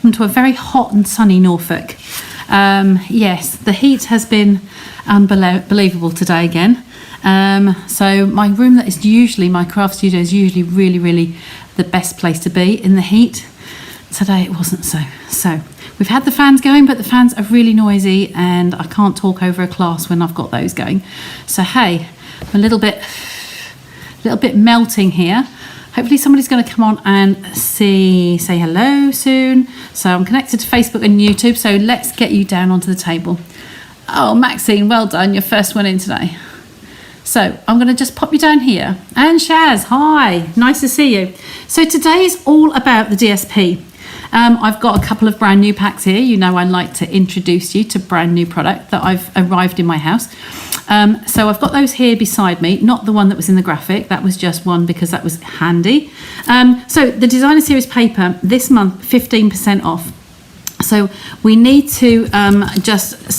to a very hot and sunny Norfolk. Yes, the heat has been unbelievable today again. So my room that is usually, my craft studio is usually really the best place to be in the heat. Today it wasn't so. So we've had the fans going, but the fans are really noisy and I can't talk over a class when I've got those going. So hey, I'm a little bit melting here. Hopefully somebody's going to come on and say hello soon. So I'm connected to Facebook and YouTube, so let's get you down onto the table. Oh, Maxine, well done, your first one in today. So I'm going to just pop you down here. And Shaz, hi, nice to see you. So today's all about the DSP. I've got a couple of brand new packs here. You know I like to introduce you to brand new product that I've arrived in my house. So I've got those here beside me, not the one that was in the graphic. That was just one because that was handy. So the Designer Series paper, this month, 15% off. So we need to just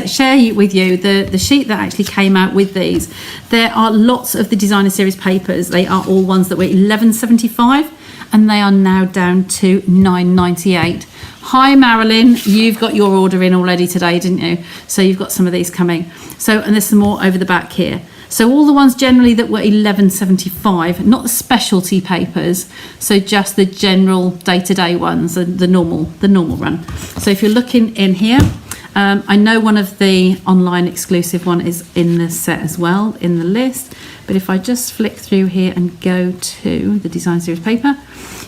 share with you the sheet that actually came out with these. There are lots of the Designer Series papers. They are all ones that were $11.75 and they are now down to $9.98. Hi Marilyn, you've got your order in already today, didn't you? So you've got some of these coming. So, and there's some more over the back here. So all the ones generally that were $11.75, not the specialty papers, so just the general day-to-day ones, the normal run. So if you're looking in here, I know one of the online exclusive one is in the set as well, in the list. But if I just flick through here and go to the Design Series paper,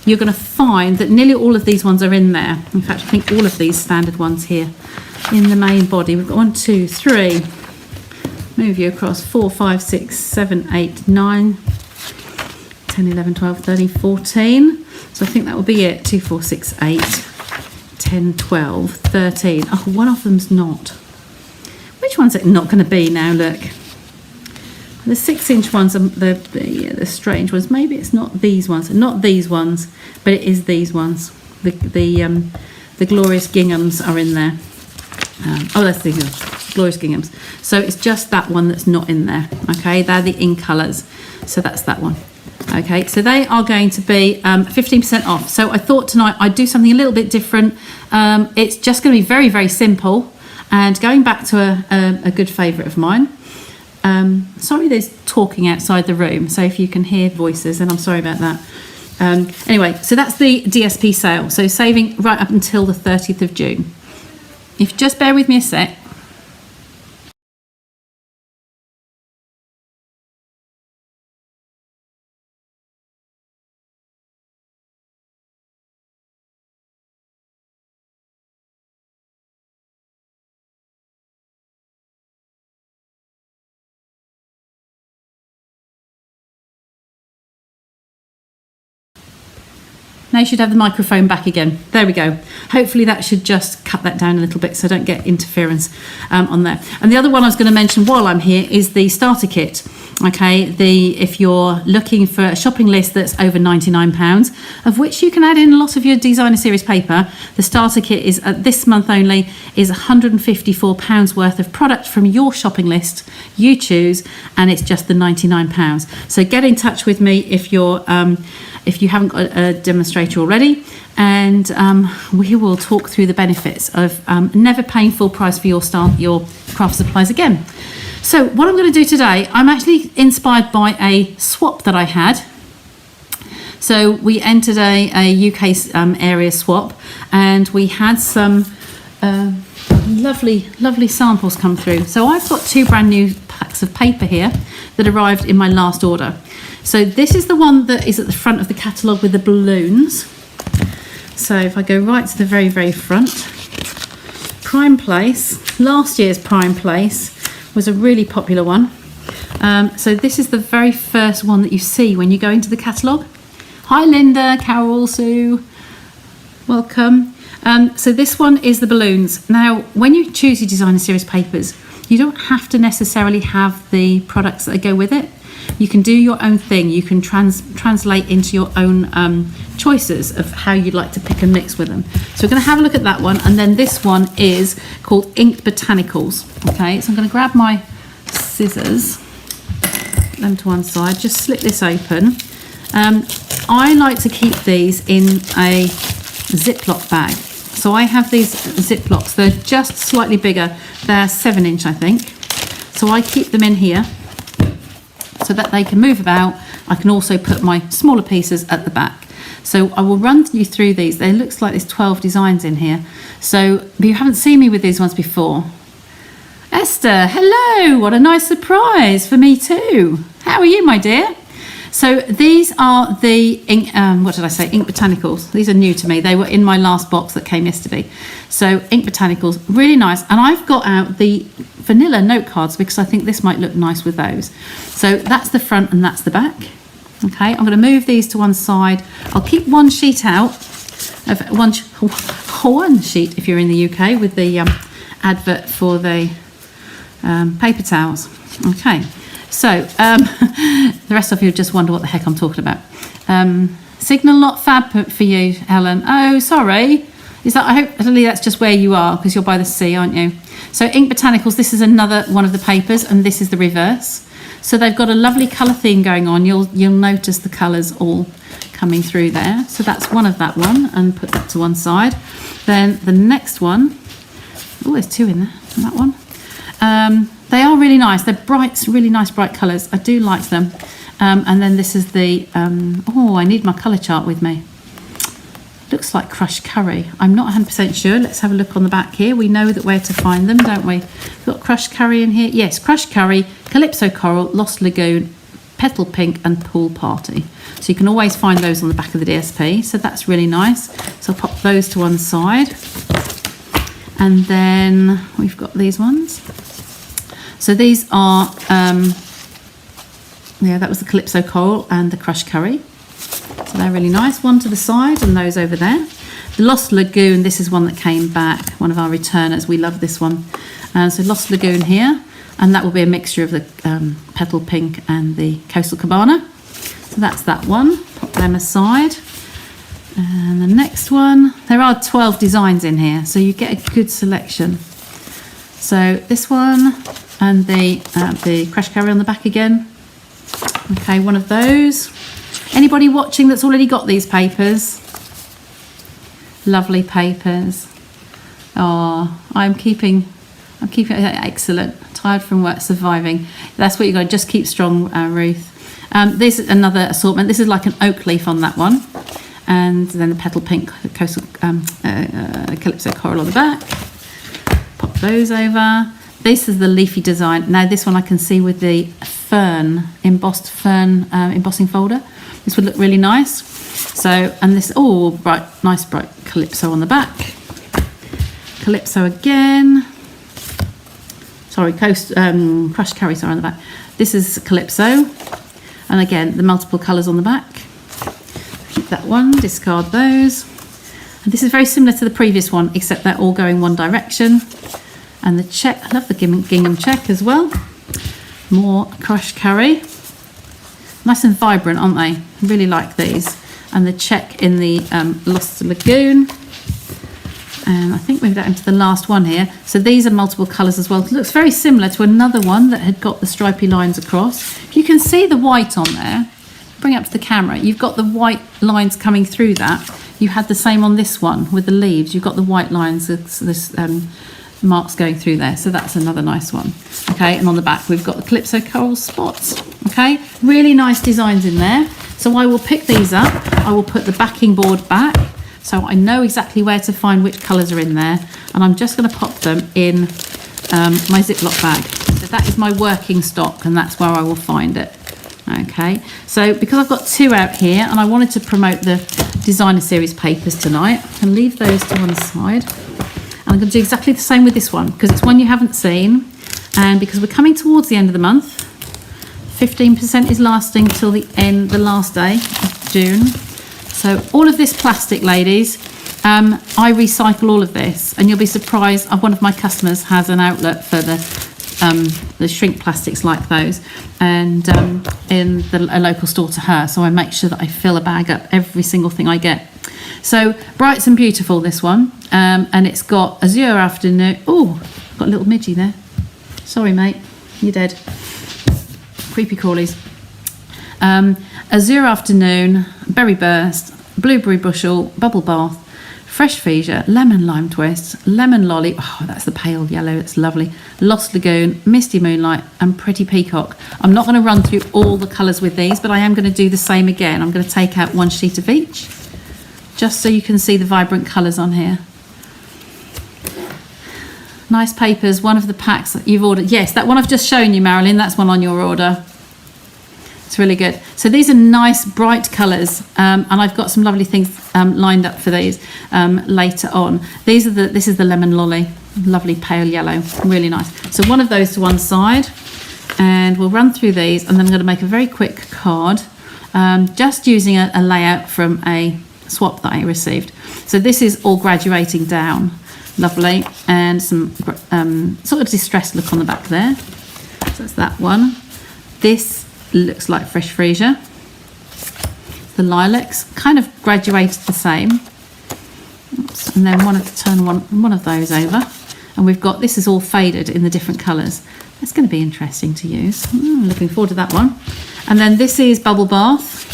you're going to find that nearly all of these ones are in there. In fact, I think all of these standard ones here in the main body. We've got 1, 2, 3. Move you across 4, 5, 6, 7, 8, 9, 10, 11, 12, 13, 14. So I think that will be it. 2, 4, 6, 8, 10, 12, 13. Oh, one of them's not. Which one's it not going to be now? Look. The 6-inch ones are the strange ones. Maybe it's not these ones. Not these ones, but it is these ones. The Glorious Ginghams are in there. Oh, that's the Glorious Ginghams. So it's just that one that's not in there. Okay, they're the in colours. So that's that one. Okay, so they are going to be 15% off. So I thought tonight I'd do something a little bit different. It's just going to be very simple. And going back to a good favourite of mine. Sorry, there's talking outside the room. So if you can hear voices, then I'm sorry about that. Anyway, so that's the DSP sale. So saving right up until the 30th of June. If you just bear with me a sec. Now you should have the microphone back again. There we go. Hopefully that should just cut that down a little bit so I don't get interference on there. And the other one I was going to mention while I'm here is the starter kit. Okay, if you're looking for a shopping list that's over £99, of which you can add in a lot of your Designer Series paper, the starter kit is this month only is £154 worth of product from your shopping list. You choose, and it's just the £99. So get in touch with me if you haven't got a demonstrator already, and we will talk through the benefits of never paying full price for your craft supplies again. So what I'm going to do today, I'm actually inspired by a swap that I had. So we entered a UK area swap, and we had some lovely samples come through. So I've got 2 brand new packs of paper here that arrived in my last order. So this is the one that is at the front of the catalogue with the balloons. So if I go right to the very front, Prime Place, last year's Prime Place was a really popular one. So this is the very first one that you see when you go into the catalogue. Hi Linda, Carol, Sue, welcome. So this one is the balloons. Now, when you choose your Designer Series papers, you don't have to necessarily have the products that go with it. You can do your own thing. You can translate into your own choices of how you'd like to pick and mix with them. So we're going to have a look at that one, and then this one is called Inked Botanicals. Okay, so I'm going to grab my scissors, put them to one side, just slip this open. I like to keep these in a Ziploc bag. So I have these Ziplocs. They're just slightly bigger. They're 7-inch, I think. So I keep them in here so that they can move about. I can also put my smaller pieces at the back. So I will run you through these. There looks like there's 12 designs in here. So you haven't seen me with these ones before. Esther, hello. What a nice surprise for me too. How are you, my dear? So these are the Ink Botanicals. These are new to me. They were in my last box that came yesterday. So Ink Botanicals, really nice. And I've got out the vanilla note cards because I think this might look nice with those. So that's the front and that's the back. Okay, I'm going to move these to one side. I'll keep one sheet out, of one sheet if you're in the UK, with the advert for the paper towels. Okay. So, the rest of you just wonder what the heck I'm talking about. Signal not fab for you, Helen. Oh, sorry. Is that? Hopefully that's just where you are because you're by the sea, aren't you? So, Ink Botanicals. This is another one of the papers, and this is the reverse. So they've got a lovely colour theme going on. You'll notice the colours all coming through there. So that's one of that one, and put that to one side. Then the next one. Oh, there's two in there. That one. They are really nice. They're bright, really nice bright colours. I do like them. And then this is the, I need my colour chart with me. Looks like crushed curry. I'm not 100% sure. Let's have a look on the back here. We know that where to find them, don't we? We've got crushed curry in here. Yes, crushed curry, Calypso Coral, Lost Lagoon, Petal Pink and Pool Party. So you can always find those on the back of the DSP. So that's really nice. So I'll pop those to one side. And then we've got these ones. So these are, that was the Calypso Coral and the crushed curry. So they're really nice. One to the side and those over there. The Lost Lagoon, this is one that came back, one of our returners. We love this one. So Lost Lagoon here, and that will be a mixture of the Petal Pink and the Coastal Cabana. So that's that one. Pop them aside. And the next one, there are 12 designs in here, so you get a good selection. So this one, and the crushed curry on the back again. Okay, one of those. Anybody watching that's already got these papers? Lovely papers. Oh, I'm keeping excellent. Tired from work, surviving. That's what you got. Just keep strong, Ruth. This is another assortment. This is like an oak leaf on that one, and then the Petal Pink, Coastal Calypso Coral on the back. Pop those over. This is the leafy design. Now this one I can see with the fern, embossed fern embossing folder. This would look really nice. So, and this, nice bright Calypso on the back. Calypso again. Sorry, crushed curry, sorry, on the back. This is Calypso. And again, the multiple colours on the back. Keep that one, discard those. And this is very similar to the previous one, except they're all going one direction. And the check, I love the gingham check as well. More crushed curry. Nice and vibrant, aren't they? I really like these. And the check in the Lost Lagoon. And I think we've got into the last one here. So these are multiple colours as well. It looks very similar to another one that had got the stripy lines across. You can see the white on there. Bring it up to the camera. You've got the white lines coming through that. You had the same on this one with the leaves. You've got the white lines, this marks going through there. So that's another nice one. Okay, and on the back we've got the Calypso Coral spots. Okay, really nice designs in there. So I will pick these up. I will put the backing board back so I know exactly where to find which colours are in there, and I'm just going to pop them in my Ziploc bag. So that is my working stock, and that's where I will find it. Okay, so because I've got two out here and I wanted to promote the designer series papers tonight, I can leave those to one side. And I'm going to do exactly the same with this one because it's one you haven't seen, and because we're coming towards the end of the month, 15% is lasting till the last day of June. So all of this plastic, ladies, I recycle all of this, and you'll be surprised. One of my customers has an outlet for the shrink plastics like those, and in a local store to her. So I make sure that I fill a bag up every single thing I get. So Brights and Beautiful, this one, and it's got Azure Afternoon. Oh, got a little midgie there. Sorry, mate, you're dead. Creepy crawlies. Azure Afternoon, Berry Burst, Blueberry Bushel, Bubble Bath, fresh freesia, lemon lime twist, lemon lolly. Oh, that's the pale yellow. It's lovely. Lost Lagoon, Misty Moonlight, and Pretty Peacock. I'm not going to run through all the colours with these, but I am going to do the same again. I'm going to take out one sheet of each, just so you can see the vibrant colours on here. Nice papers. One of the packs that you've ordered. Yes, that one I've just shown you, Marilyn. That's one on your order. It's really good. So these are nice bright colours, and I've got some lovely things lined up for these later on. This is the lemon lolly, lovely pale yellow, really nice. So one of those to one side, and we'll run through these, and then I'm going to make a very quick card, just using a layout from a swap that I received. So this is all graduating down, lovely, and some sort of distressed look on the back there. So that's that one. This looks like fresh freesia. The lilacs kind of graduated the same. Oops. And then turn one of those over, and we've got, this is all faded in the different colours. It's going to be interesting to use. Looking forward to that one. And then this is Bubble Bath.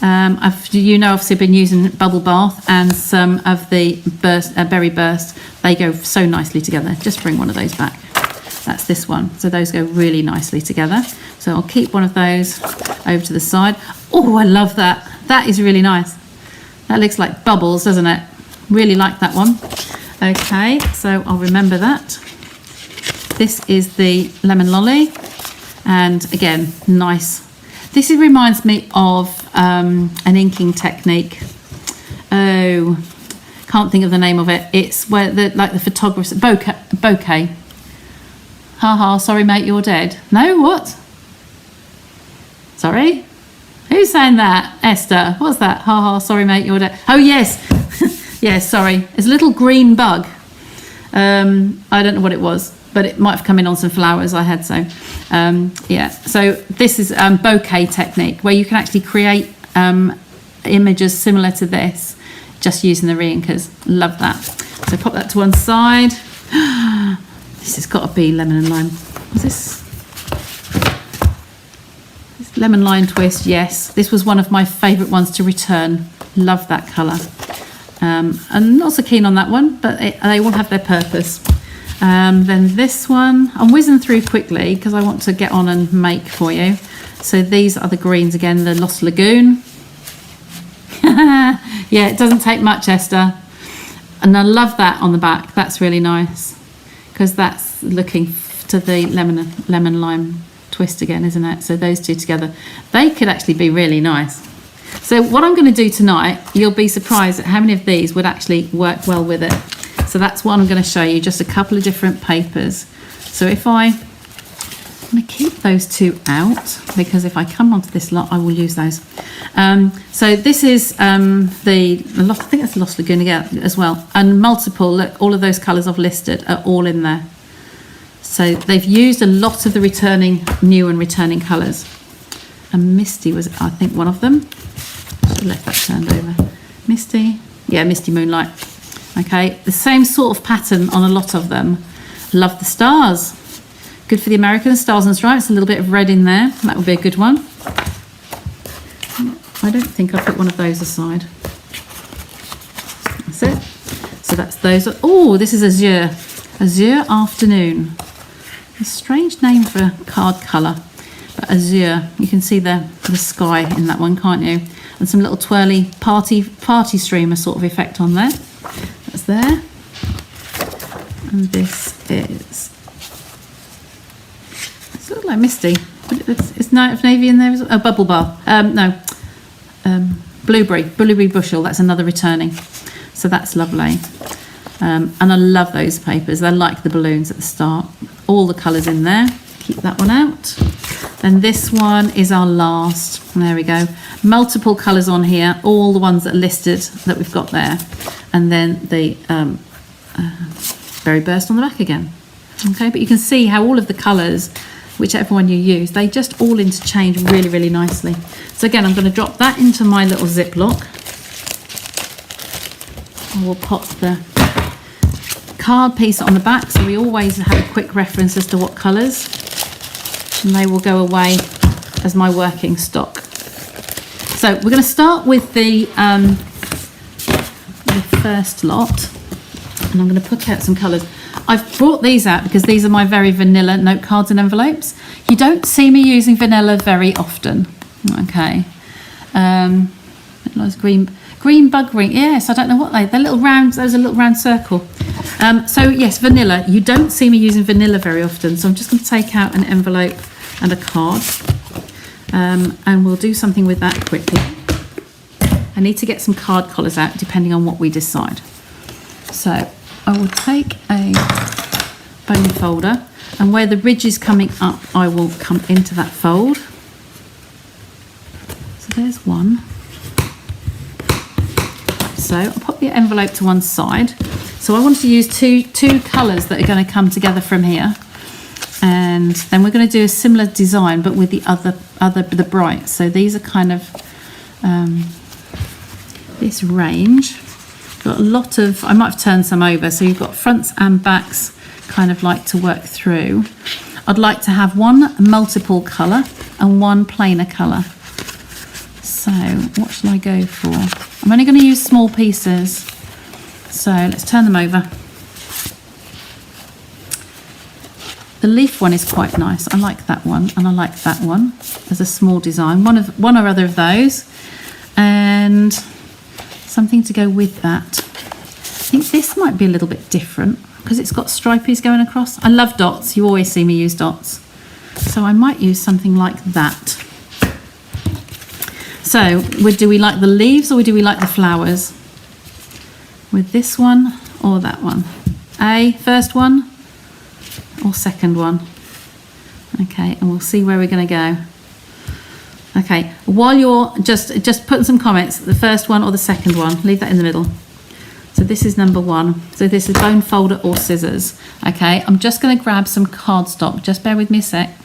Obviously been using Bubble Bath and some of the Berry Burst. They go so nicely together. Just bring one of those back. That's this one. So those go really nicely together. So I'll keep one of those over to the side. Oh, I love that. That is really nice. That looks like bubbles, doesn't it? Really like that one. Okay, so I'll remember that. This is the lemon lolly. And again, nice. This reminds me of an inking technique. Oh, can't think of the name of it. It's where the photographer, bokeh. Ha, sorry mate, you're dead. No, what? Sorry? Who's saying that? Esther. What's that? Ha, sorry mate, you're dead. Oh yes. Yes, sorry. It's a little green bug. I don't know what it was, but it might have come in on some flowers I had. So yeah, so this is bokeh technique, where you can actually create images similar to this just using the re-inkers. Love that. So pop that to one side. This has got to be lemon and lime. Was this lemon lime twist? Yes, this was one of my favourite ones to return. Love that colour. I'm not so keen on that one, but they all have their purpose. Then this one, I'm whizzing through quickly because I want to get on and make for you. So these are the greens again, the Lost Lagoon. Yeah, it doesn't take much, Esther. And I love that on the back. That's really nice, because that's looking to the lemon lime twist again, isn't it? So those two together, they could actually be really nice. So what I'm going to do tonight, you'll be surprised at how many of these would actually work well with it. So that's what I'm going to show you, just a couple of different papers. So I'm going to keep those two out, because if I come onto this lot, I will use those. So this is I think that's Lost Lagoon again as well. And multiple, look, all of those colours I've listed are all in there. So they've used a lot of the new and returning colours. And Misty was, I think, one of them. Should have left that turned over. Misty, yeah, Misty Moonlight. Okay, the same sort of pattern on a lot of them. Love the stars. Good for the American stars and stripes. A little bit of red in there. That would be a good one. I don't think I put one of those aside. That's it. So that's those. Oh, this is Azure. Azure Afternoon. A strange name for a card colour. But Azure. You can see the sky in that one, can't you? And some little twirly party streamer sort of effect on there. That's there. And this is... It looks like Misty. It's Night of Navy in there as well. Oh, Bubble Bath. No. Blueberry Bushel. That's another returning. So that's lovely. And I love those papers. They're like the balloons at the start. All the colours in there. Keep that one out. Then this one is our last. There we go. Multiple colours on here. All the ones that are listed that we've got there. And then the Berry Burst on the back again. Okay, but you can see how all of the colours, whichever one you use, they just all interchange really, really nicely. So again, I'm going to drop that into my little Ziploc. And we'll pop the card piece on the back, so we always have a quick reference as to what colours, and they will go away as my working stock. So we're going to start with the the first lot, and I'm going to pick out some colours. I've brought these out because these are my very vanilla note cards and envelopes. You don't see me using vanilla very often. Okay. Green bug ring. Yes, I don't know what they're little round. There's a little round circle. So yes, vanilla. You don't see me using vanilla very often. So I'm just going to take out an envelope and a card, and we'll do something with that quickly. I need to get some card collars out depending on what we decide. So I will take a bone folder, and where the ridge is coming up, I will come into that fold. So there's one. So I'll pop the envelope to one side. So I want to use two colours that are going to come together from here, and then we're going to do a similar design but with the bright. So these are kind of this range. Got a lot of, I might have turned some over, so you've got fronts and backs kind of like to work through. I'd like to have one multiple colour and one plainer colour. So what should I go for? I'm only going to use small pieces, so let's turn them over. The leaf one is quite nice. I like that one, and I like that one as a small design. One or other of those, and something to go with that. I think this might be a little bit different because it's got stripies going across. I love dots. You always see me use dots, so I might use something like that. So, do we like the leaves or do we like the flowers? With this one or that one? First one or second one? Okay, and we'll see where we're going to go. Okay, while you're just putting some comments, the first one or the second one, leave that in the middle. So this is number one. So this is bone folder or scissors. Okay, I'm just going to grab some cardstock. Just bear with me a sec.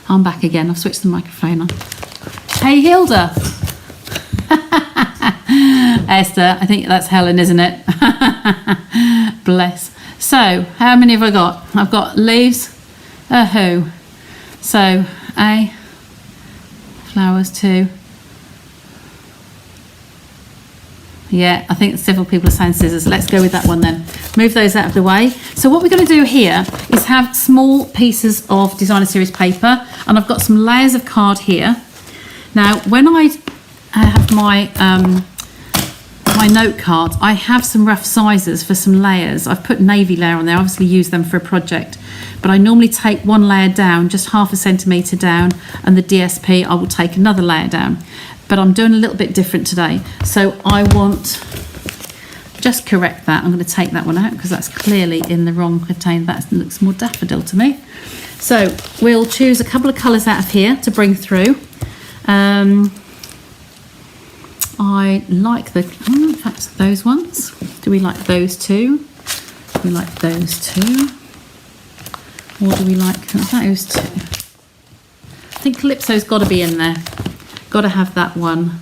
I'm back again. I've switched the microphone on. Hey, Hilda. Esther, I think that's Helen, isn't it? Bless. So, how many have I got? I've got leaves, a who. So, A, flowers, 2. Yeah, I think several people are saying scissors. Let's go with that one then. Move those out of the way. So what we're going to do here is have small pieces of designer series paper, and I've got some layers of card here. Now, when I have my my note cards, I have some rough sizes for some layers. I've put navy layer on there. I obviously use them for a project, but I normally take one layer down, just 1/2 centimetre down, and the DSP I will take another layer down. But I'm doing a little bit different today, so I want just correct that. I'm going to take that one out because that's clearly in the wrong container. That looks more daffodil to me. So we'll choose a couple of colours out of here to bring through. I like in fact, those ones. Do we like those two? Do we like those two? Or do we like those two? I think Calypso's got to be in there. Got to have that one.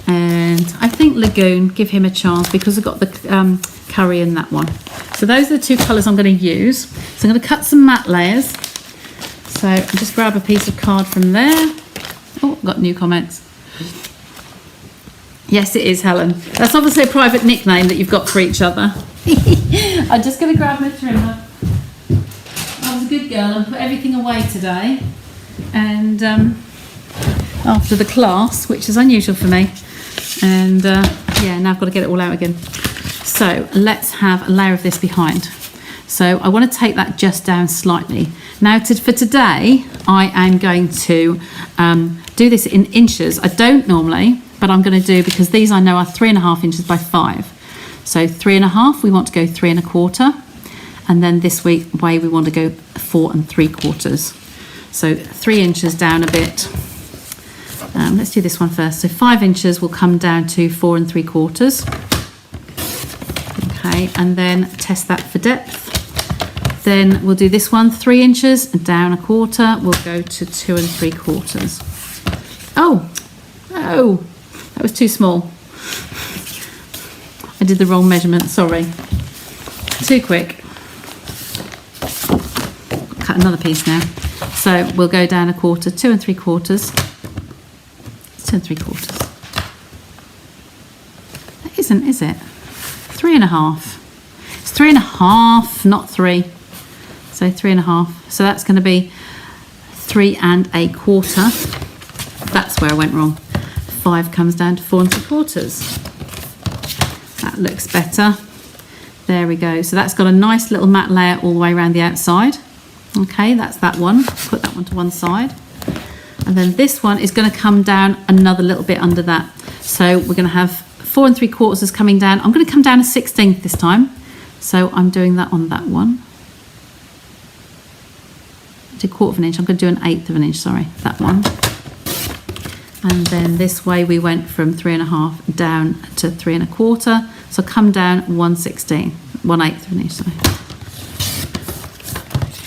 And I think Lagoon, give him a chance because I've got the curry in that one. So those are the two colours I'm going to use. So I'm going to cut some matte layers. So just grab a piece of card from there. Oh, got new comments. Yes, it is, Helen. That's obviously a private nickname that you've got for each other. I'm just going to grab my trimmer. I was a good girl and put everything away today. And after the class, which is unusual for me. And yeah, now I've got to get it all out again. So let's have a layer of this behind. So I want to take that just down slightly. Now for today, I am going to do this in inches. I don't normally, but I'm going to do, because these I know are 3.5 inches by 5. So 3.5, we want to go 3 1/4. And then this way we want to go 4 3/4. So 3 inches down a bit. Let's do this one first. So 5 inches will come down to 4 3/4. Okay, and then test that for depth. Then we'll do this one, 3 inches and down 1/4. We'll go to 2 3/4. Oh, that was too small. I did the wrong measurement, sorry. Too quick. Cut another piece now. So we'll go down 1/4, 2 3/4. 2 3/4. That isn't, is it? 3 1/2. It's 3 1/2, not 3. So 3 1/2. So that's going to be 3 1/4. That's where I went wrong. 5 comes down to 4 3/4. That looks better. There we go. So that's got a nice little matte layer all the way around the outside. Okay, that's that one. Put that one to one side. And then this one is going to come down another little bit under that. So we're going to have 4 3/4 coming down. I'm going to come down a 1/16 this time. So I'm doing that on that one. I did 1/4 inch. I'm going to do an 1/8 inch, sorry, that one. And then this way we went from 3 1/2 down to 3 1/4. So come down 1/16, 1/8 inch, sorry.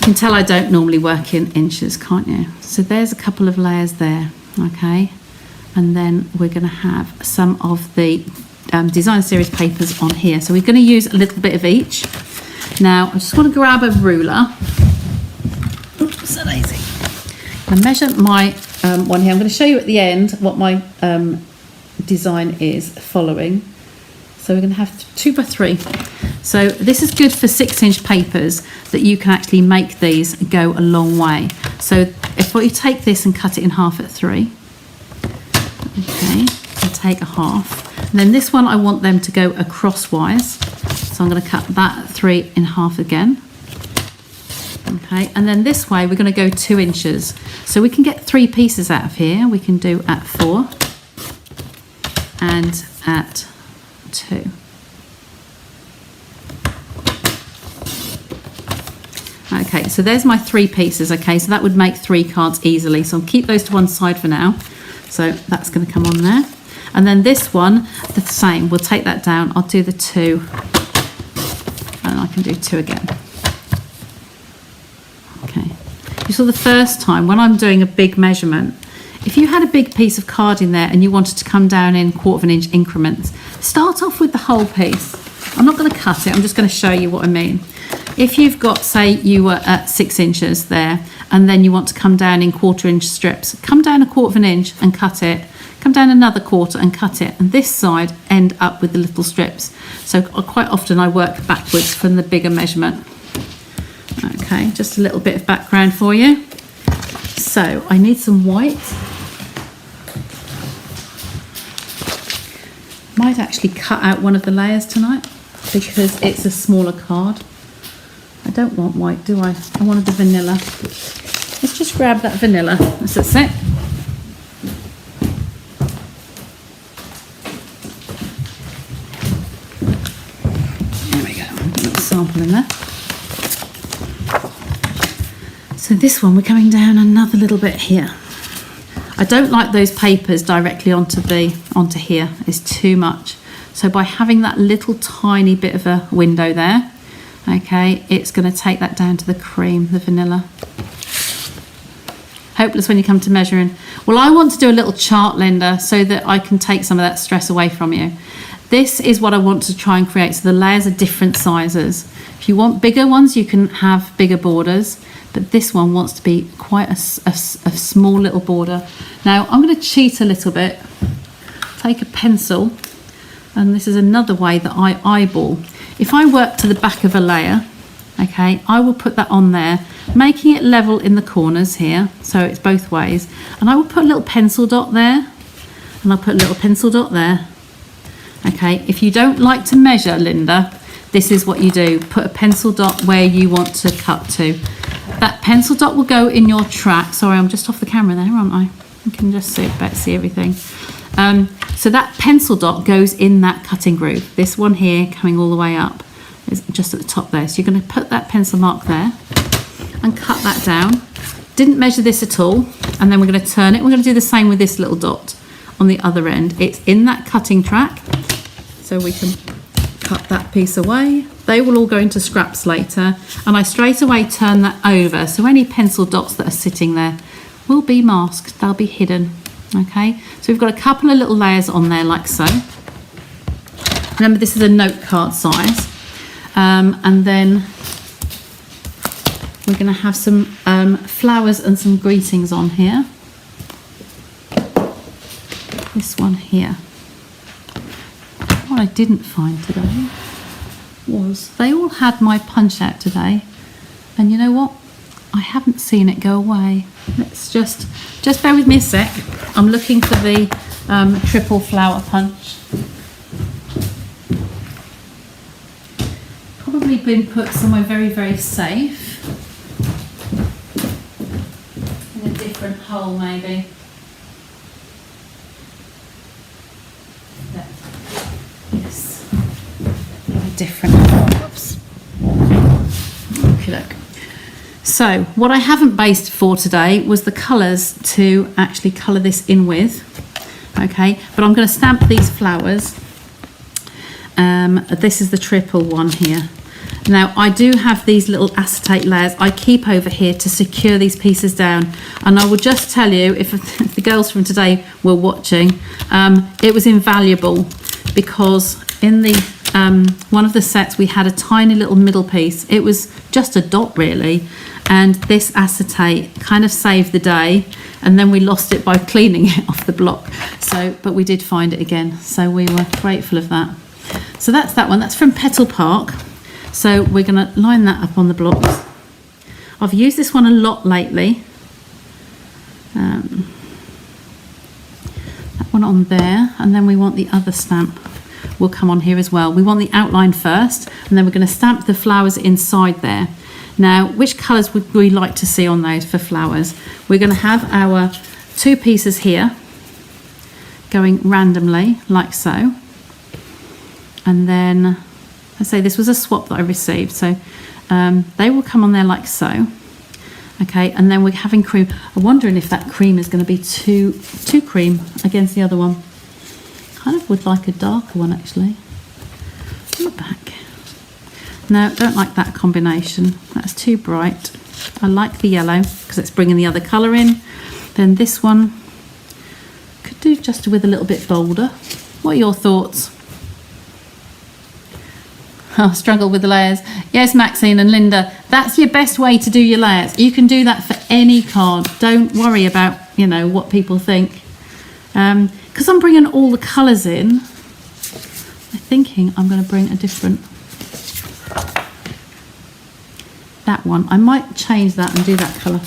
You can tell I don't normally work in inches, can't you? So there's a couple of layers there, okay? And then we're going to have some of the design series papers on here. So we're going to use a little bit of each. Now, I just want to grab a ruler. Oops, so lazy. And measure my one here. I'm going to show you at the end what my design is following. So we're going to have 2 by 3. So this is good for 6-inch papers that you can actually make these go a long way. So if you take this and cut it in half at 3, okay, and take a half. And then this one I want them to go acrosswise. So I'm going to cut that 3 in half again. Okay, and then this way we're going to go 2 inches. So we can get 3 pieces out of here. We can do at 4 and at 2. Okay, so there's my 3 pieces. Okay, so that would make 3 cards easily. So I'll keep those to one side for now. So that's going to come on there. And then this one, the same. We'll take that down. I'll do the 2. And I can do 2 again. Okay. You saw the first time when I'm doing a big measurement, if you had a big piece of card in there and you wanted to come down in 1/4 inch increments, start off with the whole piece. I'm not going to cut it. I'm just going to show you what I mean. If you've got, say you were at 6 inches there, and then you want to come down in 1/4 inch strips, come down 1/4 inch and cut it, come down another 1/4 and cut it, and this side end up with the little strips. So quite often I work backwards from the bigger measurement. Okay, just a little bit of background for you. So I need some white. Might actually cut out one of the layers tonight because it's a smaller card. I don't want white, do I? I wanted the vanilla. Let's just grab that vanilla. That's it. There we go. I've got a sample in there. So this one, we're coming down another little bit here. I don't like those papers directly onto here. It's too much. So by having that little tiny bit of a window there, okay, it's going to take that down to the cream, the vanilla. Hopeless when you come to measuring. Well, I want to do a little chart, Linda, so that I can take some of that stress away from you. This is what I want to try and create. So the layers are different sizes. If you want bigger ones, you can have bigger borders. But this one wants to be quite a small little border. Now, I'm going to cheat a little bit. Take a pencil. And this is another way that I eyeball. If I work to the back of a layer, okay, I will put that on there, making it level in the corners here, so it's both ways. And I will put a little pencil dot there, and I'll put a little pencil dot there. Okay, if you don't like to measure, Linda, this is what you do. Put a pencil dot where you want to cut to. That pencil dot will go in your track. Sorry, I'm just off the camera there, aren't I? You can just see everything. So that pencil dot goes in that cutting groove. This one here coming all the way up is just at the top there. So you're going to put that pencil mark there and cut that down. Didn't measure this at all. And then we're going to turn it. We're going to do the same with this little dot on the other end. It's in that cutting track, so we can cut that piece away. They will all go into scraps later, and I straight away turn that over, so any pencil dots that are sitting there will be masked, they'll be hidden. Okay, so we've got a couple of little layers on there like so. Remember, this is a note card size. And then we're going to have some flowers and some greetings on here. This one here. What I didn't find today was they all had my punch out today, and you know what? I haven't seen it go away. Let's just bear with me a sec. I'm looking for the triple flower punch. Probably been put somewhere very, very safe. In a different hole, maybe. Yes. In a different hole. Oops. Okay, look. So what I haven't based for today was the colours to actually colour this in with. Okay, but I'm going to stamp these flowers. This is the triple one here. Now I do have these little acetate layers I keep over here to secure these pieces down, and I will just tell you, if the girls from today were watching, it was invaluable, because in the one of the sets we had a tiny little middle piece. It was just a dot really, and this acetate kind of saved the day, and then we lost it by cleaning it off the block. So, but we did find it again, so we were grateful of that. So that's that one. That's from Petal Park. So we're going to line that up on the blocks. I've used this one a lot lately. That one on there, and then we want the other stamp will come on here as well. We want the outline first, and then we're going to stamp the flowers inside there. Now, which colours would we like to see on those for flowers? We're going to have our two pieces here going randomly like so, and then I say this was a swap that I received, so they will come on there like so. Okay, and then we're having cream. I'm wondering if that cream is going to be too cream against the other one. Kind of would like a darker one actually. Look back. No, don't like that combination. That's too bright. I like the yellow because it's bringing the other colour in. Then this one could do just with a little bit bolder. What are your thoughts? Oh, struggle with the layers. Yes, Maxine and Linda, that's your best way to do your layers. You can do that for any card. Don't worry about, you know, what people think. Because I'm bringing all the colours in, I'm thinking I'm going to bring a different. That one. I might change that and do that colour.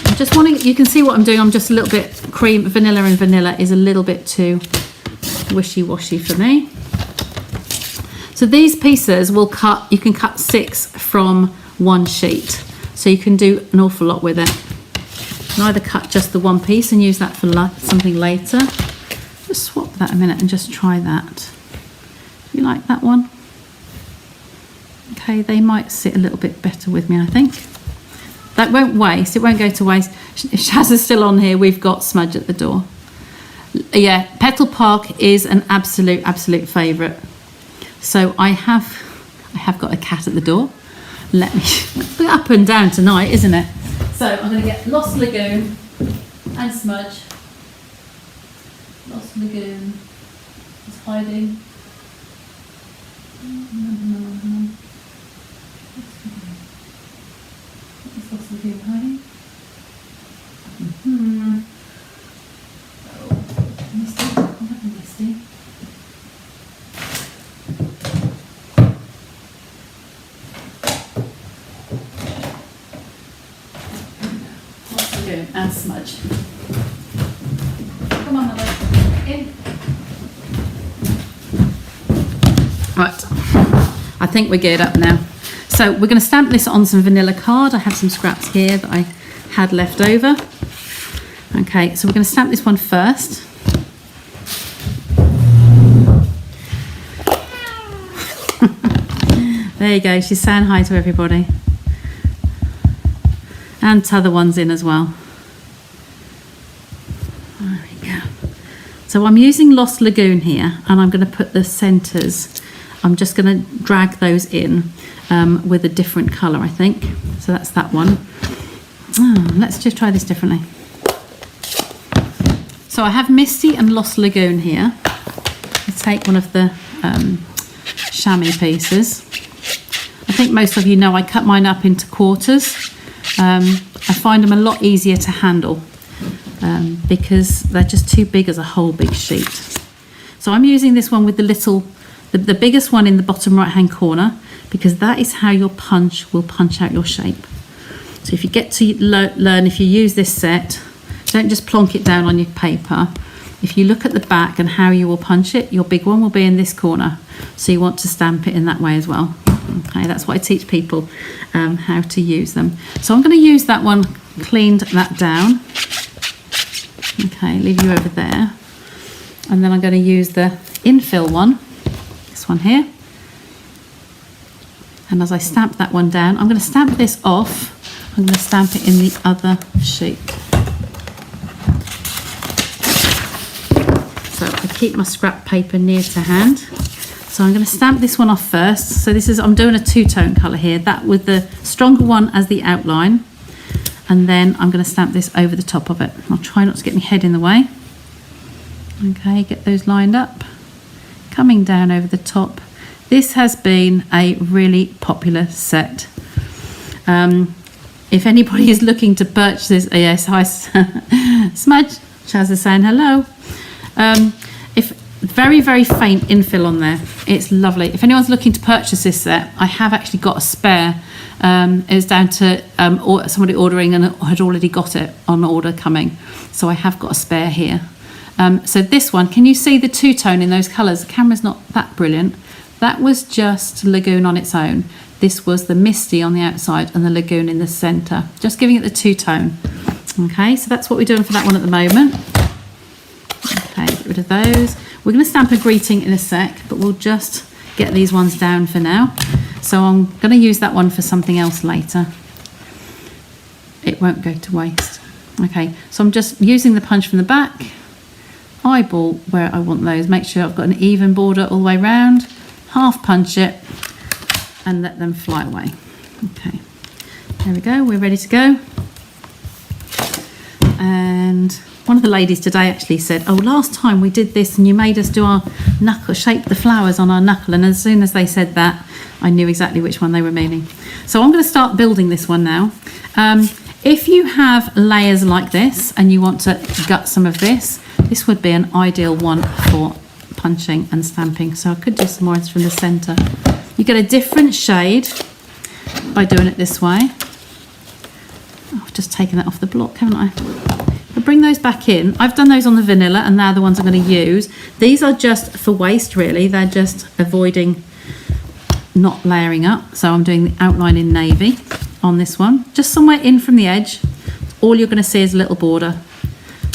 I'm just wanting, you can see what I'm doing. I'm just a little bit vanilla, and vanilla is a little bit too wishy-washy for me. So these pieces will cut, you can cut 6 from one sheet. So you can do an awful lot with it. You can either cut just the one piece and use that for something later. Just swap that a minute and just try that. You like that one? Okay, they might sit a little bit better with me, I think. That won't waste, it won't go to waste. If Shaz is still on here, we've got smudge at the door. Yeah, Petal Park is an absolute favourite. So I have got a cat at the door. Let me up and down tonight, isn't it? So I'm going to get Lost Lagoon and smudge. Lost Lagoon is hiding. Is Lost Lagoon hiding? Oh, misty. I'm having misty. And smudge. Come on, Mother. In. Right. I think we're geared up now. So we're going to stamp this on some vanilla card. I have some scraps here that I had left over. Okay, so we're going to stamp this one first. There you go. She's saying hi to everybody. and t'other ones in as well. There we go. So I'm using Lost Lagoon here, and I'm going to put the centres. I'm just going to drag those in with a different colour, I think. So that's that one. Let's just try this differently. So I have Misty and Lost Lagoon here. Let's take one of the chamois pieces. I think most of you know I cut mine up into quarters. I find them a lot easier to handle because they're just too big as a whole big sheet. So I'm using this one with the biggest one in the bottom right hand corner, because that is how your punch will punch out your shape. So if you get to learn, if you use this set, don't just plonk it down on your paper. If you look at the back and how you will punch it, your big one will be in this corner. So you want to stamp it in that way as well. Okay, that's what I teach people how to use them. So I'm going to use that one, cleaned that down. Okay, leave you over there. And then I'm going to use the infill one, this one here. And as I stamp that one down, I'm going to stamp this off. I'm going to stamp it in the other sheet. So I keep my scrap paper near to hand. So I'm going to stamp this one off first. So I'm doing a two-tone colour here, that with the stronger one as the outline. And then I'm going to stamp this over the top of it. I'll try not to get my head in the way. Okay, get those lined up. Coming down over the top. This has been a really popular set. If anybody is looking to purchase this, yes, hi, Smudge, Chaz is saying hello. If very, very faint infill on there, it's lovely. If anyone's looking to purchase this set, I have actually got a spare. It was down to somebody ordering and had already got it on order coming. So I have got a spare here. So this one, can you see the two-tone in those colours? The camera's not that brilliant. That was just Lagoon on its own. This was the Misty on the outside and the Lagoon in the centre. Just giving it the two-tone. Okay, so that's what we're doing for that one at the moment. Okay, get rid of those. We're going to stamp a greeting in a sec, but we'll just get these ones down for now. So I'm going to use that one for something else later. It won't go to waste. Okay, so I'm just using the punch from the back. Eyeball where I want those. Make sure I've got an even border all the way around. Half punch it and let them fly away. Okay, there we go, we're ready to go. And one of the ladies today actually said, oh, last time we did this and you made us do our knuckle, shape the flowers on our knuckle. And as soon as they said that, I knew exactly which one they were meaning. So I'm going to start building this one now. If you have layers like this and you want to gut some of this, this would be an ideal one for punching and stamping. So I could do some more from the centre. You get a different shade by doing it this way. Oh, I've just taken that off the block, haven't I? I bring those back in. I've done those on the vanilla and they're the ones I'm going to use. These are just for waste really. They're just avoiding not layering up. So I'm doing the outline in navy on this one. Just somewhere in from the edge. All you're going to see is a little border.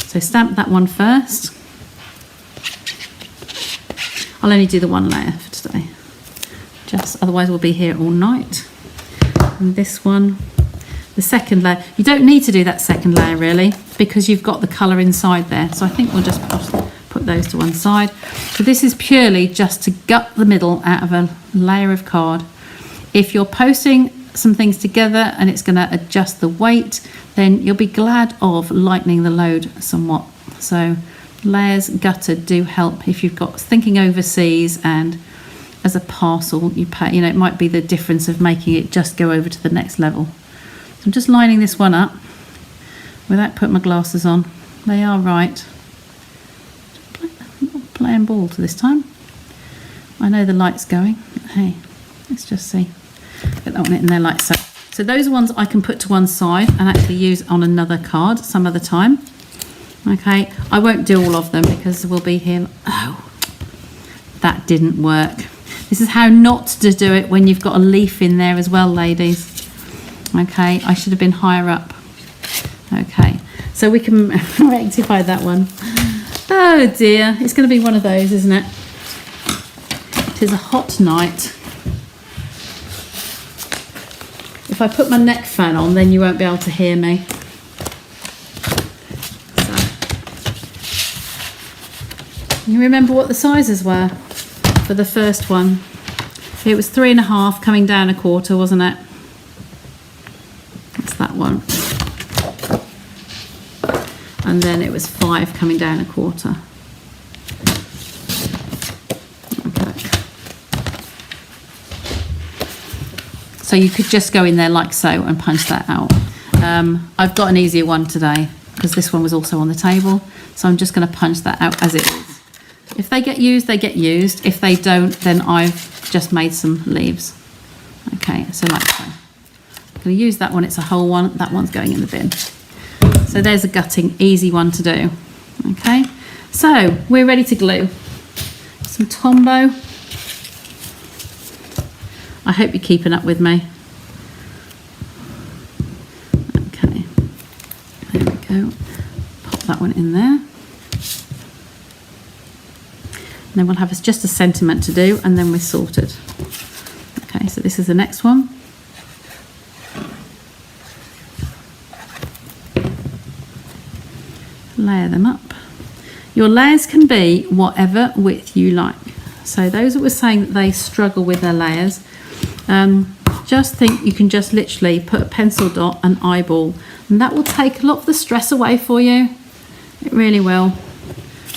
So stamp that one first. I'll only do the one layer for today. Otherwise we'll be here all night. And this one, the second layer. You don't need to do that second layer really, because you've got the colour inside there. So I think we'll just put those to one side. So this is purely just to gut the middle out of a layer of card. If you're posting some things together and it's going to adjust the weight, then you'll be glad of lightening the load somewhat. So layers gutted do help if you've got thinking overseas and as a parcel you pay, you know, it might be the difference of making it just go over to the next level. So I'm just lining this one up without putting my glasses on. They are right. I'm not playing ball to this time. I know the light's going. Hey, let's just see. Get that one in there like so. So those are ones I can put to one side and actually use on another card some other time. Okay, I won't do all of them because we'll be here. Oh, that didn't work. This is how not to do it when you've got a leaf in there as well, ladies. Okay, I should have been higher up. Okay, so we can rectify that one. Oh dear, it's going to be one of those, isn't it? It is a hot night. If I put my neck fan on, then you won't be able to hear me. So, you remember what the sizes were for the first one? It was 3.5 coming down 1/4, wasn't it? That's that one. And then it was 5 coming down 1/4. So you could just go in there like so and punch that out. I've got an easier one today because this one was also on the table. So I'm just going to punch that out as it is. If they get used, they get used. If they don't, then I've just made some leaves. Okay, so like so. I'm going to use that one. It's a whole one. That one's going in the bin. So there's a gutting, easy one to do. Okay, so we're ready to glue. Some Tombow. I hope you're keeping up with me. Okay, there we go. Pop that one in there. And then we'll have just a sentiment to do, and then we're sorted. Okay, so this is the next one. Layer them up. Your layers can be whatever width you like. So those that were saying that they struggle with their layers, just think you can just literally put a pencil dot and eyeball, and that will take a lot of the stress away for you. It really will.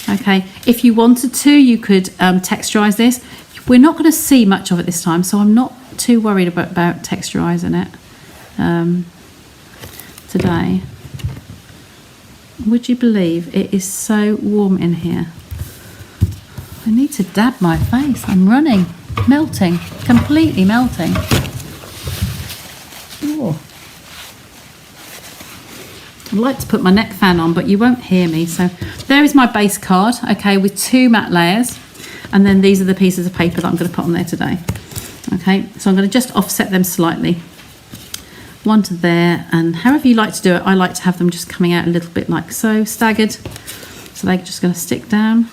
Okay, if you wanted to, you could texturize this. We're not going to see much of it this time, so I'm not too worried about texturizing it today. Would you believe it is so warm in here? I need to dab my face. I'm running, melting, completely melting. Oh. I'd like to put my neck fan on, but you won't hear me. So there is my base card, okay, with 2 matte layers. And then these are the pieces of paper that I'm going to put on there today. Okay, so I'm going to just offset them slightly. One to there, and however you like to do it, I like to have them just coming out a little bit like so, staggered. So they're just going to stick down.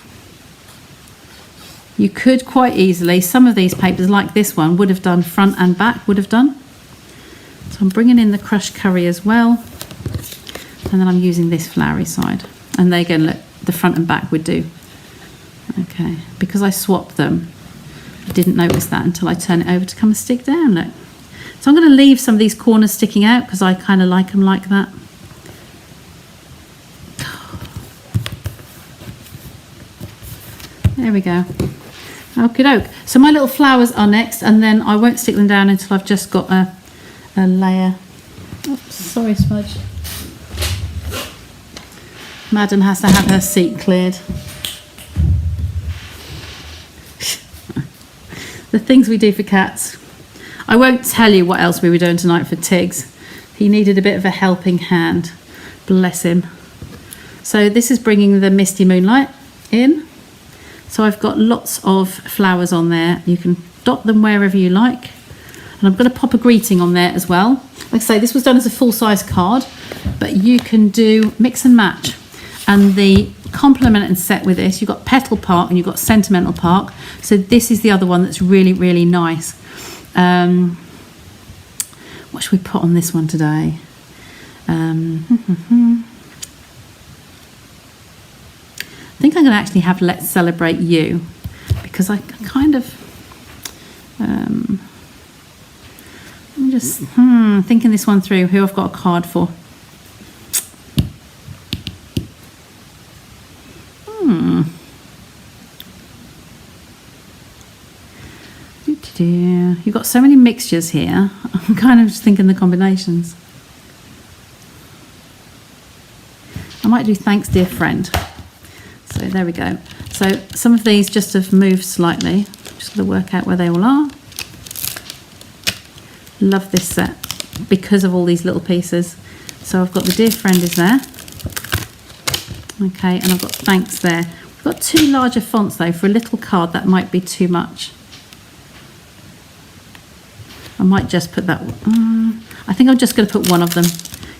You could quite easily, some of these papers like this one would have done front and back, would have done. So I'm bringing in the crushed curry as well. And then I'm using this flowery side. And there again, look, the front and back would do. Okay, because I swapped them, I didn't notice that until I turn it over to come and stick down, look. So I'm going to leave some of these corners sticking out because I kind of like them like that. There we go. Okie doke. So my little flowers are next, and then I won't stick them down until I've just got a layer. Oops, sorry, Smudge. Madam has to have her seat cleared. The things we do for cats. I won't tell you what else we were doing tonight for Tiggs. He needed a bit of a helping hand. Bless him. So this is bringing the Misty Moonlight in. So I've got lots of flowers on there. You can dot them wherever you like. And I'm going to pop a greeting on there as well. Like I say, this was done as a full-size card, but you can do mix and match. And the complement and set with this, you've got Petal Park and you've got Sentimental Park. So this is the other one that's really, really nice. What should we put on this one today? I think I'm going to actually have Let's Celebrate You, because I kind of I'm just thinking this one through, who I've got a card for. You've got so many mixtures here. I'm kind of just thinking the combinations. I might do Thanks Dear Friend. So there we go. So some of these just have moved slightly. I'm just going to work out where they all are. Love this set because of all these little pieces. So I've got the Dear Friend is there. Okay, and I've got Thanks there. We've got 2 larger fonts though. For a little card that might be too much. I might just put that, I think I'm just going to put one of them,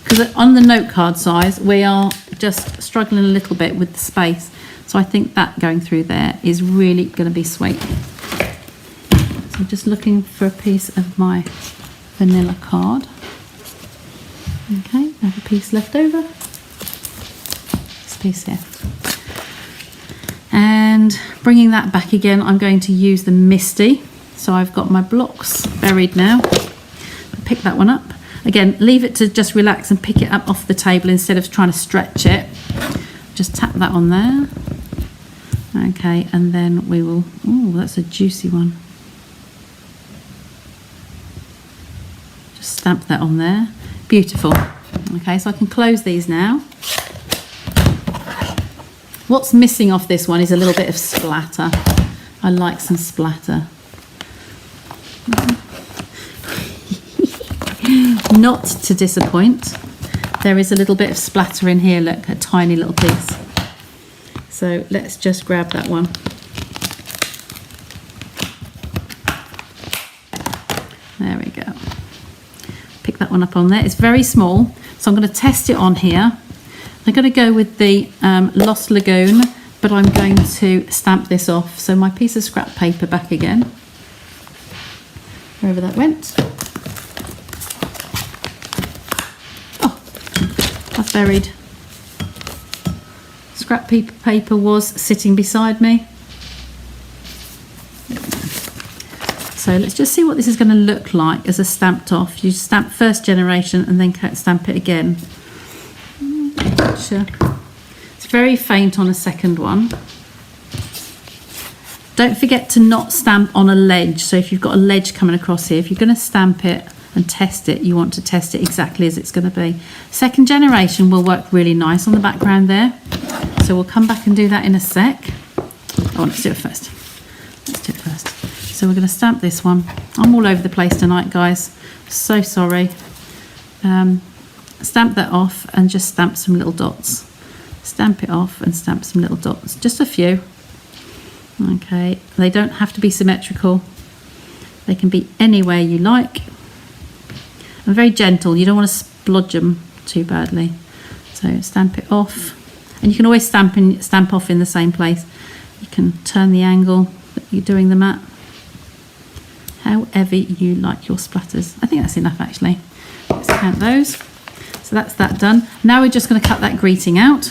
because on the note card size we are just struggling a little bit with the space, so I think that going through there is really going to be sweet. So I'm just looking for a piece of my vanilla card. Okay, I have a piece left over. This piece here. And bringing that back again, I'm going to use the Misty. So I've got my blocks buried now. Pick that one up. Again, leave it to just relax and pick it up off the table instead of trying to stretch it. Just tap that on there. Okay, and then we will, oh, that's a juicy one. Just stamp that on there. Beautiful. Okay, so I can close these now. What's missing off this one is a little bit of splatter. I like some splatter. Not to disappoint, there is a little bit of splatter in here, look, a tiny little piece. So let's just grab that one. There we go. Pick that one up on there. It's very small, so I'm going to test it on here. I'm going to go with the Lost Lagoon, but I'm going to stamp this off. So my piece of scrap paper back again, wherever that went. I've buried. Scrap paper was sitting beside me. So let's just see what this is going to look like as a stamped off. You stamp first generation and then stamp it again. It's very faint on a second one. Don't forget to not stamp on a ledge. So if you've got a ledge coming across here, if you're going to stamp it and test it, you want to test it exactly as it's going to be. Second generation will work really nice on the background there. So we'll come back and do that in a sec. Oh, let's do it first. Let's do it first. So we're going to stamp this one. I'm all over the place tonight, guys. So sorry. Stamp that off and just stamp some little dots. Stamp it off and stamp some little dots. Just a few. Okay. They don't have to be symmetrical. They can be anywhere you like. And very gentle, you don't want to splodge them too badly. So stamp it off. And you can always stamp off in the same place. You can turn the angle that you're doing them at. However you like your splatters. I think that's enough actually. Let's count those. So that's that done. Now we're just going to cut that greeting out.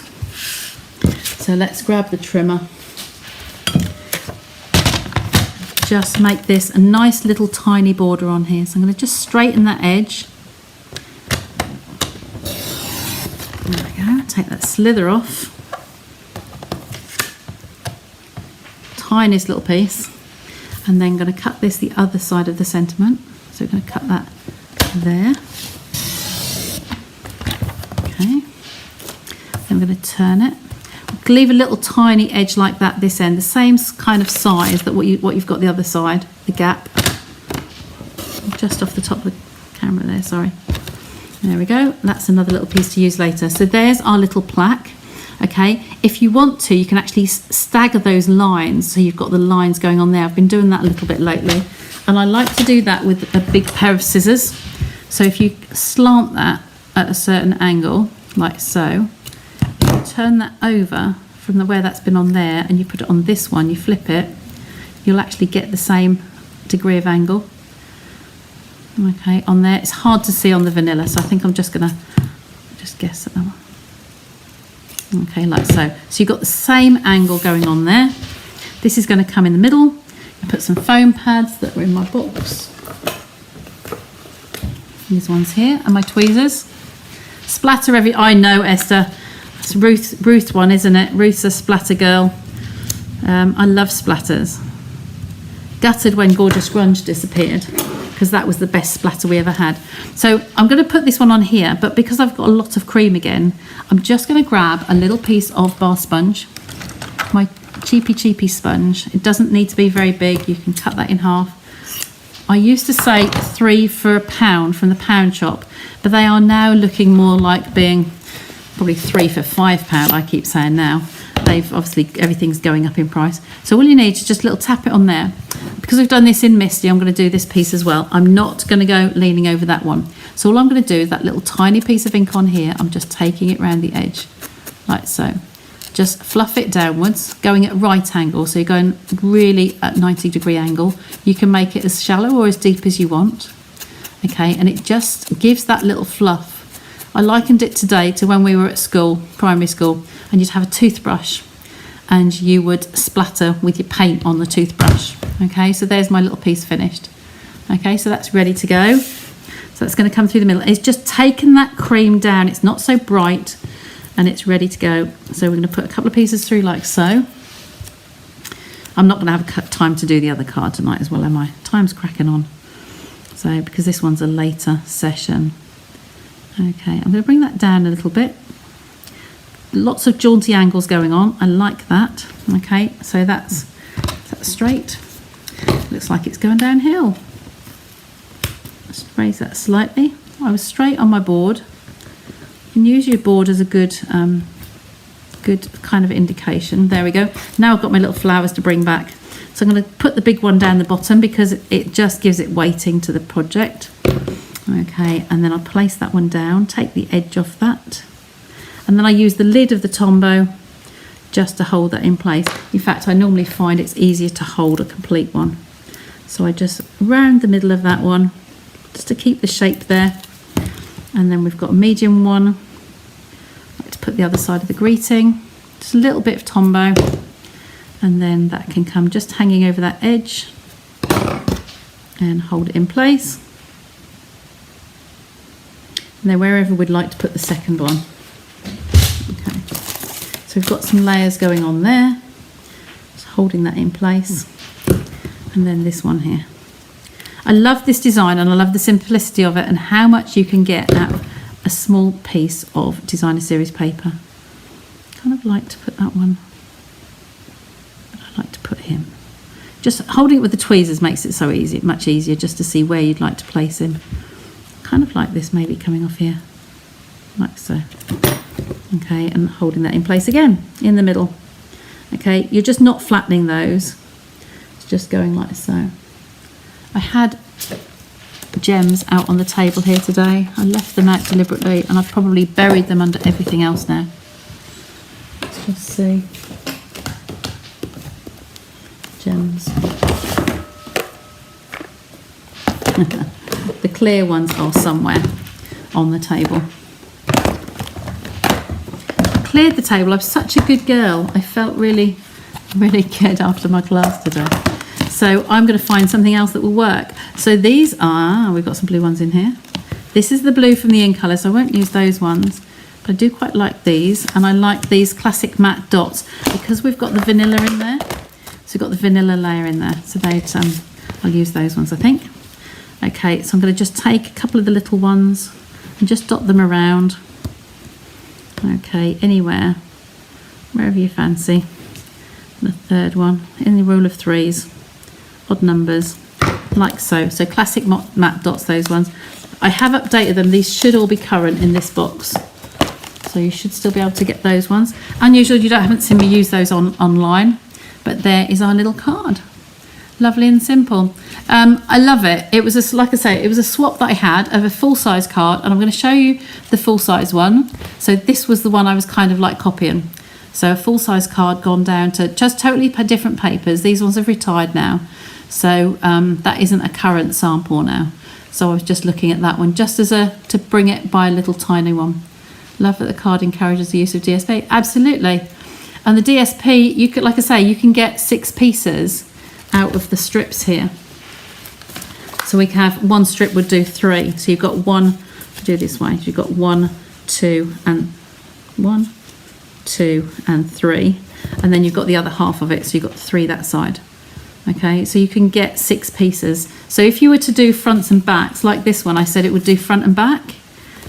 So let's grab the trimmer. Just make this a nice little tiny border on here. So I'm going to just straighten that edge. There we go. Take that slither off. Tiniest little piece. And then going to cut this the other side of the sentiment. So we're going to cut that there. Okay. Then we're going to turn it. Leave a little tiny edge like that this end, the same kind of size that what you've got the other side, the gap. Just off the top of the camera there, sorry. There we go. That's another little piece to use later. So there's our little plaque. Okay, if you want to, you can actually stagger those lines, so you've got the lines going on there. I've been doing that a little bit lately, and I like to do that with a big pair of scissors. So if you slant that at a certain angle, like so, you turn that over from where that's been on there, and you put it on this one, you flip it, you'll actually get the same degree of angle. Okay, on there. It's hard to see on the vanilla, so I think I'm just gonna guess at that one. Okay, like so. So you've got the same angle going on there. This is going to come in the middle. I put some foam pads that were in my box. These ones here and my tweezers. Splatter I know, Esther. It's Ruth's one, isn't it? Ruth's a splatter girl. I love splatters. Gutted when Gorgeous Grunge disappeared, because that was the best splatter we ever had. So I'm going to put this one on here, but because I've got a lot of cream again, I'm just going to grab a little piece of bar sponge, my cheapy sponge. It doesn't need to be very big. You can cut that in half. I used to say 3 for £1 from the pound shop, but they are now looking more like being probably 3 for £5, I keep saying now. They've obviously, everything's going up in price. So all you need is just a little tap it on there. Because we've done this in Misty, I'm going to do this piece as well. I'm not going to go leaning over that one. So all I'm going to do is that little tiny piece of ink on here, I'm just taking it around the edge, like so. Just fluff it downwards, going at right angle. So you're going really at 90-degree angle. You can make it as shallow or as deep as you want. Okay, and it just gives that little fluff I likened it today to when we were at school, primary school, and you'd have a toothbrush and you would splatter with your paint on the toothbrush. Okay, so there's my little piece finished. Okay, so that's ready to go. So that's going to come through the middle. It's just taken that cream down. It's not so bright and it's ready to go. So we're going to put a couple of pieces through like so. I'm not going to have time to do the other card tonight as well, am I? Time's cracking on. So, because this one's a later session. Okay, I'm going to bring that down a little bit. Lots of jaunty angles going on. I like that. Okay, so that's straight. Looks like it's going downhill. Let's raise that slightly. I was straight on my board. You can use your board as a good kind of indication. There we go. Now I've got my little flowers to bring back. So I'm going to put the big one down the bottom because it just gives it weighting to the project. Okay, and then I'll place that one down, take the edge off that. And then I use the lid of the Tombow just to hold that in place. In fact, I normally find it's easier to hold a complete one. So I just round the middle of that one just to keep the shape there. And then we've got a medium one. I like to put the other side of the greeting. Just a little bit of Tombow. And then that can come just hanging over that edge and hold it in place. And then wherever we'd like to put the second one. Okay, so we've got some layers going on there, just holding that in place. And then this one here. I love this design and I love the simplicity of it and how much you can get out of a small piece of designer series paper. Kind of like to put that one. I like to put him. Just holding it with the tweezers makes it so easy, much easier just to see where you'd like to place him. Kind of like this, maybe coming off here, like so. Okay, and holding that in place again, in the middle. Okay, you're just not flattening those. It's just going like so. I had gems out on the table here today. I left them out deliberately and I've probably buried them under everything else now. Let's just see. Gems. The clear ones are somewhere on the table. I cleared the table. I'm such a good girl. I felt really, really good after my class today. So I'm going to find something else that will work. So these are, we've got some blue ones in here. This is the blue from the In Colour, so I won't use those ones. But I do quite like these, and I like these classic matte dots because we've got the vanilla in there. So we've got the vanilla layer in there. So I'll use those ones, I think. Okay, so I'm going to just take a couple of the little ones and just dot them around. Okay, anywhere, wherever you fancy. The third one, in the rule of threes, odd numbers, like so. So classic matte dots, those ones. I have updated them. These should all be current in this box. So you should still be able to get those ones. Unusual, haven't seen me use those online, but there is our little card. Lovely and simple. I love it. It was like I say, it was a swap that I had of a full-size card, and I'm going to show you the full-size one. So this was the one I was kind of like copying. So a full-size card gone down to just totally different papers. These ones have retired now, so that isn't a current sample now. So I was just looking at that one just as to bring it by a little tiny one. Love that the card encourages the use of DSP. Absolutely. And the DSP, you could, like I say, you can get 6 pieces out of the strips here. So we can have one strip would do 3. So you've got one, do this way. You've got 1, 2, and 1, 2, and 3. And then you've got the other half of it. So you've got 3 that side. Okay, so you can get 6 pieces. So if you were to do fronts and backs, like this one, I said it would do front and back.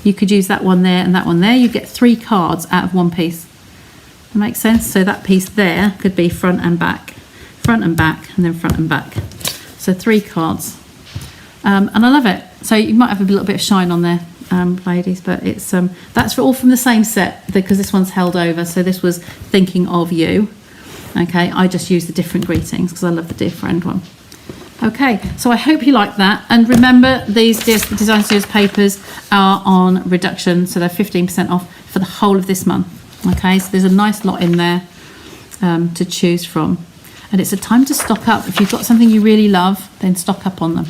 You could use that one there and that one there. You get 3 cards out of one piece. That makes sense? So that piece there could be front and back, and then front and back. So 3 cards. And I love it. So you might have a little bit of shine on there, ladies, but it's that's all from the same set because this one's held over. So this was thinking of you. Okay, I just use the different greetings because I love the dear friend one. Okay, so I hope you like that. And remember, these Design Series papers are on reduction, so they're 15% off for the whole of this month. Okay, so there's a nice lot in there to choose from. And it's a time to stock up. If you've got something you really love, then stock up on them.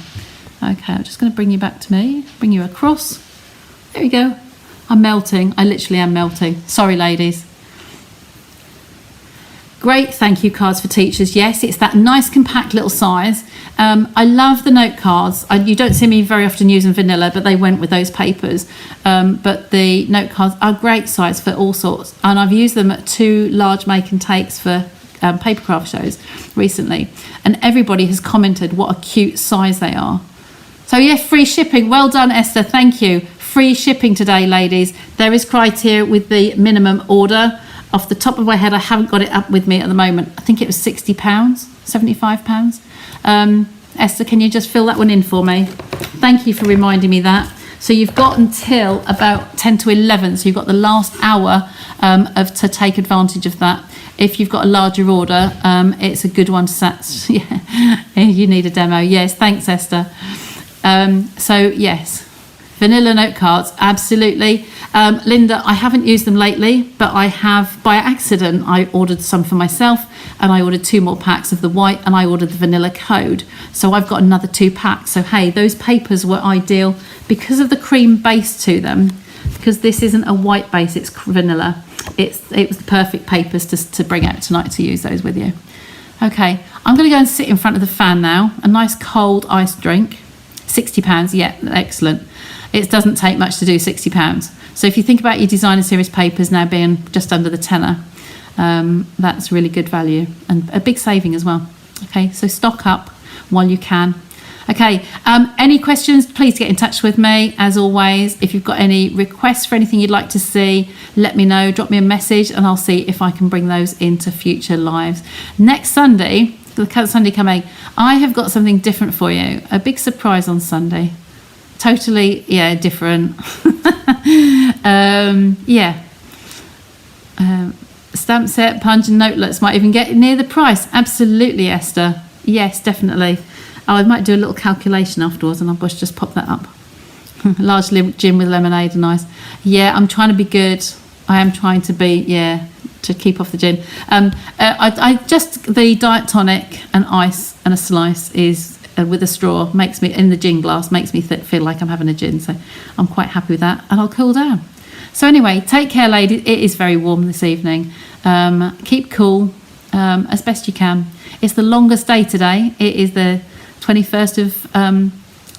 Okay, I'm just going to bring you back to me, bring you across. There we go. I'm melting. I literally am melting. Sorry, ladies. Great thank you cards for teachers. Yes, it's that nice compact little size. I love the note cards. You don't see me very often using vanilla, but they went with those papers. But the note cards are great size for all sorts. And I've used them at 2 large make and takes for paper craft shows recently. And everybody has commented what a cute size they are. So yeah, free shipping. Well done, Esther. Thank you. Free shipping today, ladies. There is criteria with the minimum order. Off the top of my head, I haven't got it up with me at the moment. I think it was £60, £75. Esther, can you just fill that one in for me? Thank you for reminding me that. So you've got until about 10 to 11. So you've got the last hour to take advantage of that. If you've got a larger order, it's a good one to set. Yeah, you need a demo. Yes, thanks, Esther. So yes. Vanilla note cards, absolutely. Linda, I haven't used them lately, but I have, by accident, I ordered some for myself, and I ordered 2 more packs of the white, and I ordered the vanilla code. So I've got another 2 packs. So hey, those papers were ideal because of the cream base to them, because this isn't a white base, it's vanilla. It was the perfect papers to bring out tonight to use those with you. Okay, I'm going to go and sit in front of the fan now. A nice cold iced drink. £60, yeah, excellent. It doesn't take much to do £60. So if you think about your designer series papers now being just under the tenner, that's really good value and a big saving as well. Okay, so stock up while you can. Okay, any questions, please get in touch with me. As always, if you've got any requests for anything you'd like to see, let me know, drop me a message and I'll see if I can bring those into future lives. Next Sunday, the Sunday coming, I have got something different for you. A big surprise on Sunday. Totally, yeah, different. Stamp set, punch and notelets might even get near the price. Absolutely, Esther. Yes, definitely. Oh, I might do a little calculation afterwards and I'll just pop that up. Large gin with lemonade and ice. Yeah, I'm trying to be good. I am trying to be, yeah, to keep off the gin. I just, the diet tonic and ice and a slice is with a straw makes me, in the gin glass, makes me feel like I'm having a gin. So I'm quite happy with that and I'll cool down. So anyway, take care, ladies. It is very warm this evening. Keep cool as best you can. It's the longest day today. It is the 21st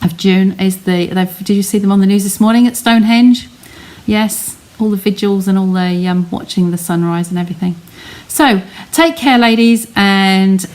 of June. Did you see them on the news this morning at Stonehenge? Yes, all the vigils and all the watching the sunrise and everything. So take care, ladies, and